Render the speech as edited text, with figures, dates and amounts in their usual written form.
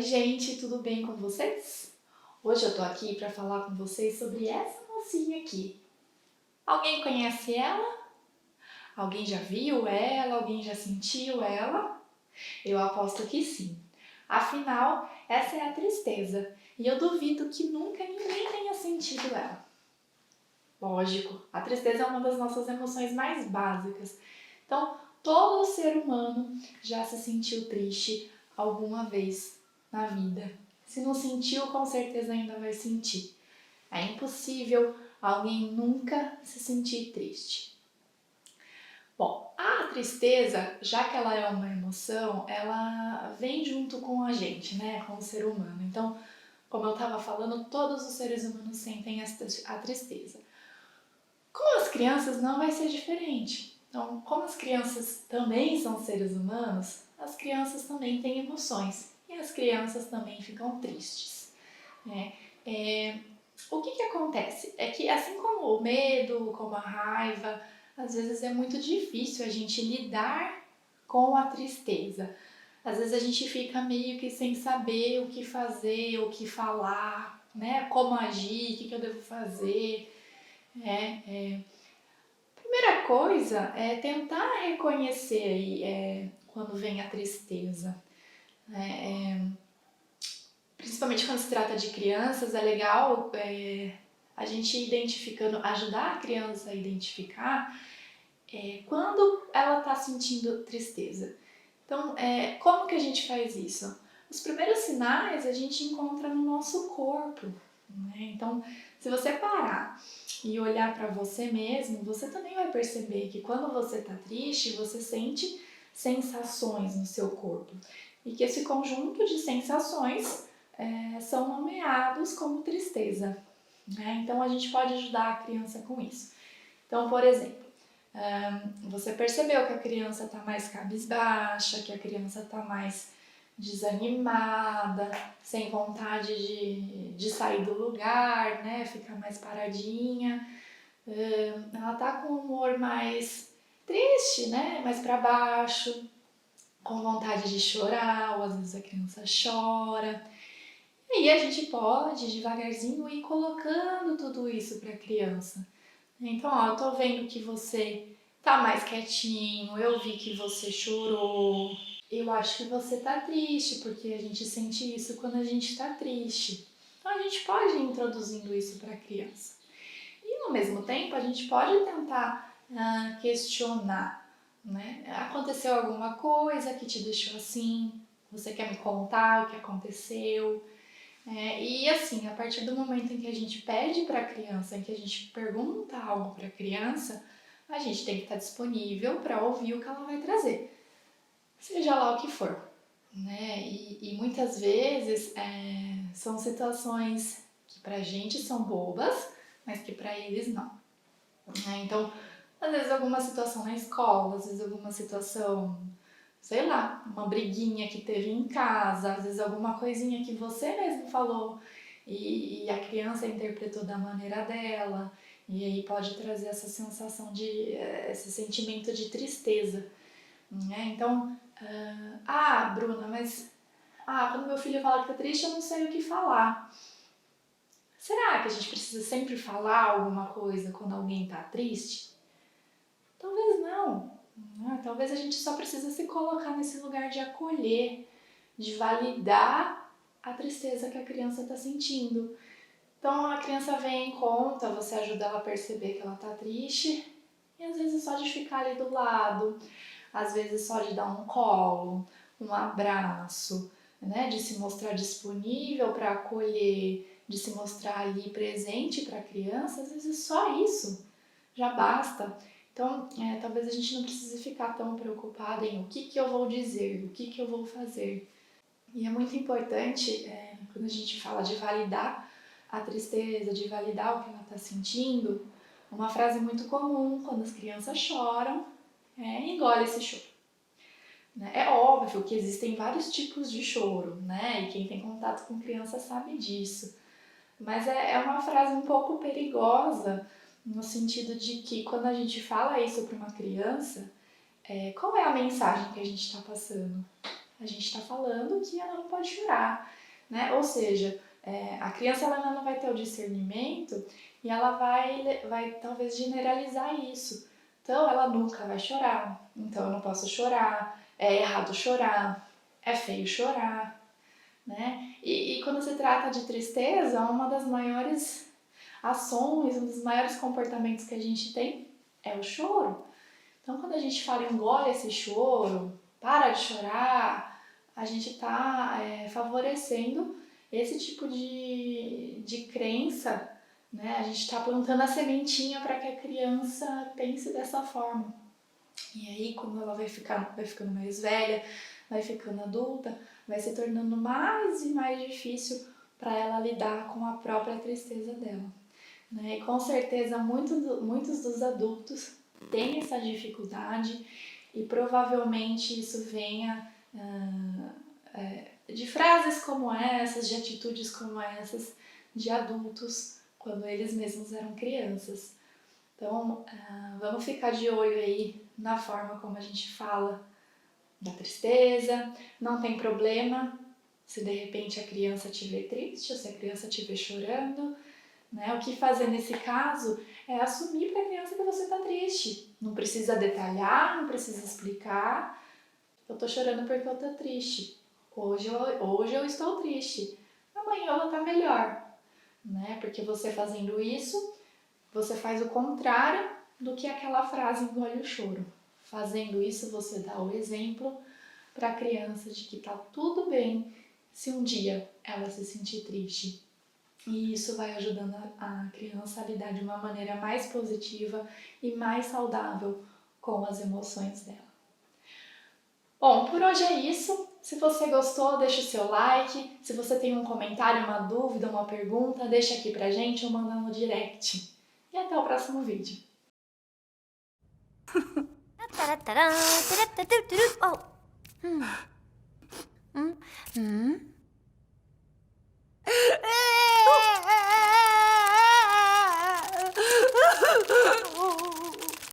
Oi gente, tudo bem com vocês? Hoje eu tô aqui para falar com vocês sobre essa mocinha aqui. Alguém conhece ela? Alguém já viu ela? Alguém já sentiu ela? Eu aposto que sim. Afinal, essa é a tristeza e eu duvido que nunca ninguém tenha sentido ela. Lógico, a tristeza é uma das nossas emoções mais básicas. Então, todo ser humano já se sentiu triste alguma vez na vida. Se não sentiu, com certeza ainda vai sentir. É impossível alguém nunca se sentir triste. Bom, a tristeza, já que ela é uma emoção, ela vem junto com a gente, né? Com o ser humano. Então, como eu estava falando, todos os seres humanos sentem a tristeza. Com as crianças não vai ser diferente. Então, como as crianças também são seres humanos, as crianças também têm emoções e as crianças também ficam tristes, né? O que acontece? É que assim como o medo, como a raiva, às vezes é muito difícil a gente lidar com a tristeza. Às vezes a gente fica meio que sem saber o que fazer, o que falar, né? Como agir, o que eu devo fazer. Primeira coisa é tentar reconhecer aí, quando vem a tristeza. Principalmente quando se trata de crianças, é legal a gente identificando, ajudar a criança a identificar quando ela está sentindo tristeza. Então, como que a gente faz isso? Os primeiros sinais a gente encontra no nosso corpo, né? Então, se você parar e olhar para você mesmo, você também vai perceber que quando você está triste, você sente sensações no seu corpo. E que esse conjunto de sensações são nomeados como tristeza, né? Então, a gente pode ajudar a criança com isso. Então, por exemplo, você percebeu que a criança está mais cabisbaixa, que a criança está mais desanimada, sem vontade de sair do lugar, né? Fica mais paradinha. Ela está com o humor mais triste, né? Mais para baixo, com vontade de chorar, ou às vezes a criança chora. E aí a gente pode devagarzinho ir colocando tudo isso para a criança. Então, ó, eu tô vendo que você tá mais quietinho, eu vi que você chorou, eu acho que você tá triste, porque a gente sente isso quando a gente tá triste. Então, a gente pode ir introduzindo isso para a criança. E, ao mesmo tempo, a gente pode tentar questionar, né? Aconteceu alguma coisa que te deixou assim? Você quer me contar o que aconteceu? E assim, a partir do momento em que a gente pede para a criança, em que a gente pergunta algo para a criança, a gente tem que estar disponível para ouvir o que ela vai trazer, seja lá o que for, né? E muitas vezes são situações que para a gente são bobas, mas que para eles não. Então, às vezes alguma situação na escola, às vezes alguma situação, sei lá, uma briguinha que teve em casa, às vezes alguma coisinha que você mesmo falou e a criança interpretou da maneira dela, e aí pode trazer essa sensação esse sentimento de tristeza, né? Então, Bruna, mas quando meu filho fala que tá triste, eu não sei o que falar. Será que a gente precisa sempre falar alguma coisa quando alguém tá triste? Talvez não. Talvez a gente só precisa se colocar nesse lugar de acolher, de validar a tristeza que a criança está sentindo. Então a criança vem, conta, você ajuda ela a perceber que ela está triste, e às vezes só de ficar ali do lado, às vezes só de dar um colo, um abraço, né? De se mostrar disponível para acolher, de se mostrar ali presente para a criança, às vezes só isso já basta. Então, talvez a gente não precise ficar tão preocupada em o que eu vou dizer, o que eu vou fazer. E é muito importante, quando a gente fala de validar a tristeza, de validar o que ela está sentindo, uma frase muito comum quando as crianças choram engole esse choro. Né? É óbvio que existem vários tipos de choro, né? E quem tem contato com criança sabe disso. Mas é uma frase um pouco perigosa, no sentido de que quando a gente fala isso para uma criança, qual é a mensagem que a gente está passando? A gente está falando que ela não pode chorar, né? Ou seja, a criança ela ainda não vai ter o discernimento e ela vai talvez generalizar isso. Então ela nunca vai chorar, então eu não posso chorar, é errado chorar, é feio chorar, né? E quando se trata de tristeza, uma das maiores ações, um dos maiores comportamentos que a gente tem é o choro. Então quando a gente fala engole esse choro, para de chorar, a gente está favorecendo esse tipo de crença, né? A gente está plantando a sementinha para que a criança pense dessa forma. E aí, quando ela vai ficando mais velha, vai ficando adulta, vai se tornando mais e mais difícil para ela lidar com a própria tristeza dela. Né? E com certeza muitos dos adultos têm essa dificuldade e provavelmente isso venha de frases como essas, de atitudes como essas, de adultos quando eles mesmos eram crianças. Então, vamos ficar de olho aí na forma como a gente fala da tristeza. Não tem problema se de repente a criança estiver triste ou se a criança estiver chorando. Né? O que fazer nesse caso é assumir para a criança que você está triste. Não precisa detalhar, não precisa explicar. Eu estou chorando porque eu estou triste. Hoje eu estou triste. Amanhã eu vou estar melhor. Né? Porque você fazendo isso, você faz o contrário do que aquela frase engole o choro. Fazendo isso, você dá o exemplo para a criança de que está tudo bem se um dia ela se sentir triste. E isso vai ajudando a criança a lidar de uma maneira mais positiva e mais saudável com as emoções dela. Bom, por hoje é isso. Se você gostou, deixa o seu like. Se você tem um comentário, uma dúvida, uma pergunta, deixa aqui pra gente ou manda no direct. E até o próximo vídeo. 따라따라, 따라따뚜뚜루. 어. 음. 음.